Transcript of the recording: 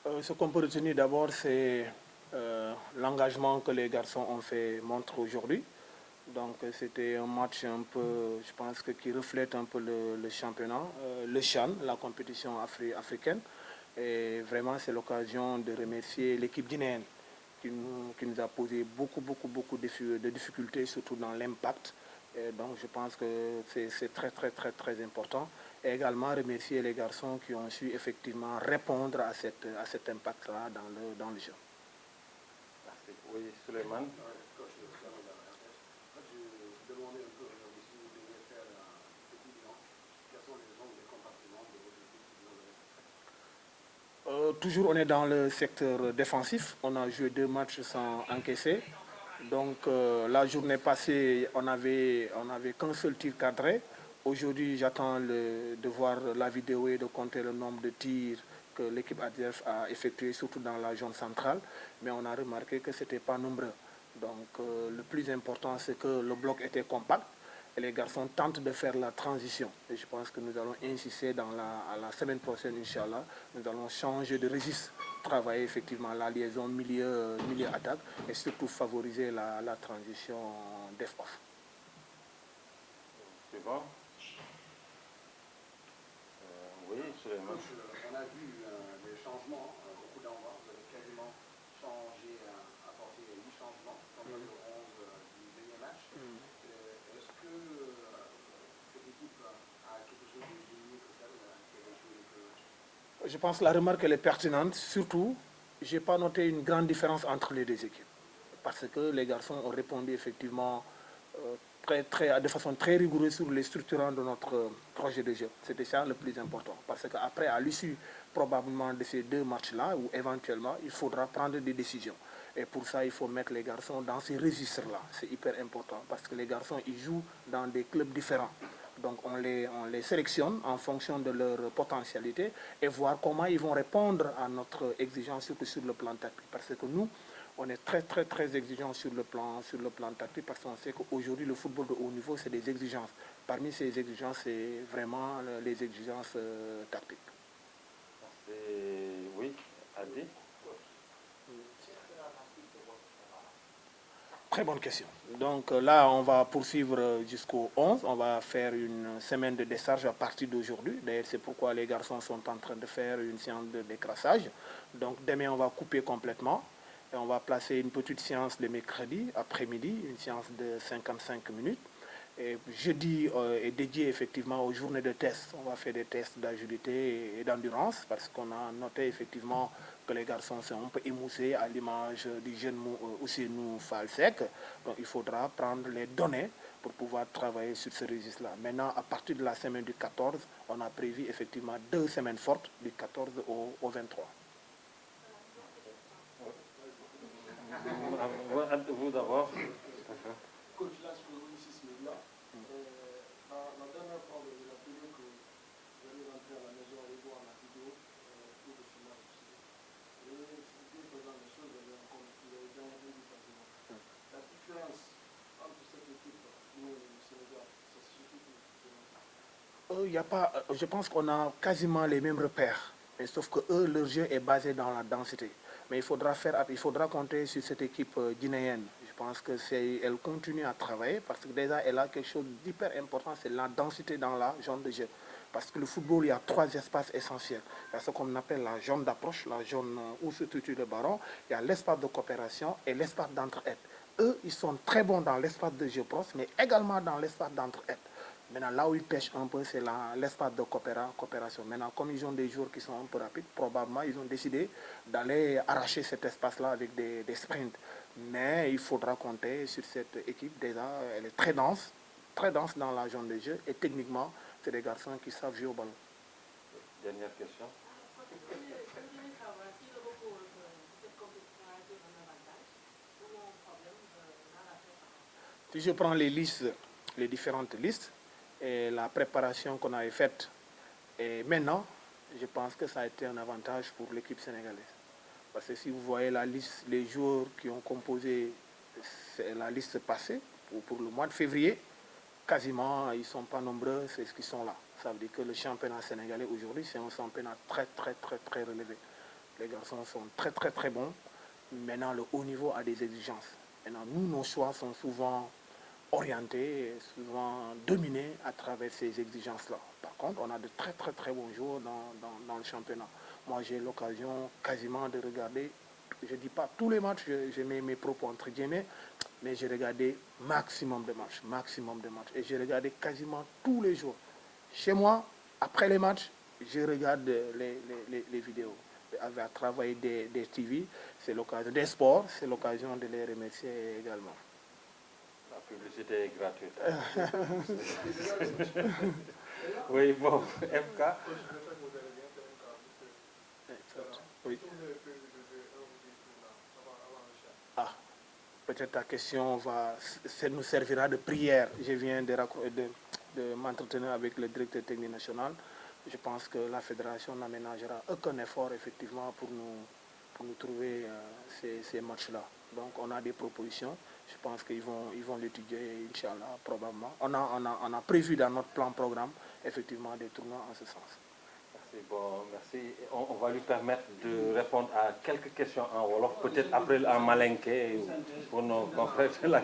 Ce qu'on peut retenir d'abord, c'est l'engagement que les garçons ont fait montre aujourd'hui. Donc c'était un match un peu, je pense qui reflète un peu le championnat, le CHAN, la compétition africaine. Et vraiment, c'est l'occasion de remercier l'équipe guinéenne qui nous a posé beaucoup de difficultés, surtout dans l'impact. Et donc je pense que c'est très important. Et également remercier les garçons qui ont su effectivement répondre à cet impact-là dans le jeu. Merci. Oui, Suleiman. Toujours on est dans le secteur défensif. On a joué 2 matchs sans encaisser. Donc la journée passée, on avait qu'un seul tir cadré. Aujourd'hui, j'attends de voir la vidéo et de compter le nombre de tirs que l'équipe adverse a effectué, surtout dans la zone centrale. Mais on a remarqué que ce n'était pas nombreux. Donc le plus important, c'est que le bloc était compact et les garçons tentent de faire la transition. Et je pense que nous allons insister à la semaine prochaine, Inch'Allah, nous allons changer de registre, travailler effectivement la liaison milieu-attaque et surtout favoriser la transition def-off. C'est bon. Oui, Suleiman. On a vu des changements, beaucoup d'envois. Vous avez quasiment changé, apporté 8 changements, comme le 11 du dernier match. Est-ce que cette équipe a quelque chose de mieux que celle qui avait joué le match? Je pense que la remarque elle est pertinente. Surtout, je n'ai pas noté une grande différence entre les 2 équipes. Parce que les garçons ont répondu effectivement de façon très rigoureuse sur les structurants de notre projet de jeu. C'était ça le plus important. Parce qu'après, à l'issue probablement de ces 2 matchs-là, ou éventuellement, il faudra prendre des décisions. Et pour ça, il faut mettre les garçons dans ces registres-là. C'est hyper important parce que les garçons, ils jouent dans des clubs différents. Donc on les sélectionne en fonction de leur potentialité et voir comment ils vont répondre à notre exigence sur le plan tactique. Parce que nous, on est très exigeant sur le plan tactique parce qu'on sait qu'aujourd'hui le football de haut niveau c'est des exigences. Parmi ces exigences, c'est vraiment les exigences tactiques. Oui, Adi. Très bonne question. Donc là, on va poursuivre jusqu'au 11. On va faire une semaine de décharge à partir d'aujourd'hui. D'ailleurs, c'est pourquoi les garçons sont en train de faire une séance de décrassage. Donc demain, on va couper complètement. Et on va placer une petite séance le mercredi après-midi, une séance de 55 minutes. Et jeudi est dédié effectivement aux journées de tests. On va faire des tests d'agilité et d'endurance parce qu'on a noté effectivement que les garçons sont un peu émoussés à l'image du jeune Ousseynou Falsec. Donc il faudra prendre les données pour pouvoir travailler sur ce registre-là. Maintenant, à partir de la semaine du 14, on a prévu effectivement 2 semaines fortes du 14 au 23. Vous d'abord. Coach, là, sur le là, la dernière fois, vous avez rappelé que vous allez rentrer à la maison et voir la vidéo pour le final aussi. Et c'était faisant les choses, vous avez gagné 2 buts à 0. La différence entre cette équipe et le Sénégal, c'est surtout Y a pas, je pense qu'on a quasiment les mêmes repères. Mais sauf que eux, leur jeu est basé dans la densité. Mais il faudra compter sur cette équipe guinéenne. Je pense qu'elle continue à travailler parce que déjà elle a quelque chose d'hyper important, c'est la densité dans la zone de jeu. Parce que le football, il y a 3 espaces essentiels. Il y a ce qu'on appelle la zone d'approche, la zone où se situe le ballon. Il y a l'espace de coopération et l'espace d'entraide. Eux, ils sont très bons dans l'espace de jeu proche, mais également dans l'espace d'entraide. Maintenant, là où ils pêchent un peu, c'est l'espace de coopération. Maintenant, comme ils ont des joueurs qui sont un peu rapides, probablement, ils ont décidé d'aller arracher cet espace-là avec des sprints. Mais il faudra compter sur cette équipe. Déjà, elle est très dense dans la zone de jeu. Et techniquement, c'est des garçons qui savent jouer au ballon. Dernière question. Si je prends les différentes listes, et la préparation qu'on avait faite, et maintenant, je pense que ça a été un avantage pour l'équipe sénégalaise. Parce que si vous voyez la liste, les joueurs qui ont composé la liste passée, pour le mois de février, quasiment, ils ne sont pas nombreux, c'est ce qui sont là. Ça veut dire que le championnat sénégalais aujourd'hui, c'est un championnat très relevé. Les garçons sont très très très bons. Maintenant, le haut niveau a des exigences. Maintenant, nous, nos choix sont souvent orientés, souvent dominés à travers ces exigences-là. Par contre, on a de très très très bons joueurs dans le championnat. Moi, j'ai l'occasion quasiment de regarder, je ne dis pas tous les matchs, je mets mes propos entre guillemets, mais j'ai regardé maximum de matchs. Et j'ai regardé quasiment tous les jours. Chez moi, après les matchs, je regarde les vidéos. À travailler des TV, c'est l'occasion des sports, c'est l'occasion de les remercier également. La publicité est gratuite. Oui, bon, MK. Coach, j'espère que vous allez bien, c'est MK, Oui. Qu'est-ce que vous avez prévu de faire avant le chat? Ah, peut-être ta question nous servira de prière. Je viens de m'entretenir avec le directeur technique national. Je pense que la fédération n'aménagera aucun effort effectivement pour nous trouver ces matchs-là. Donc on a des propositions. Je pense qu'ils vont l'étudier, Inch'Allah, probablement. On a prévu dans notre programme, effectivement, des tournois en ce sens. Merci, bon, merci. On va lui permettre de répondre à quelques questions en Wolof, peut-être après en Malinké pour nos confrères de la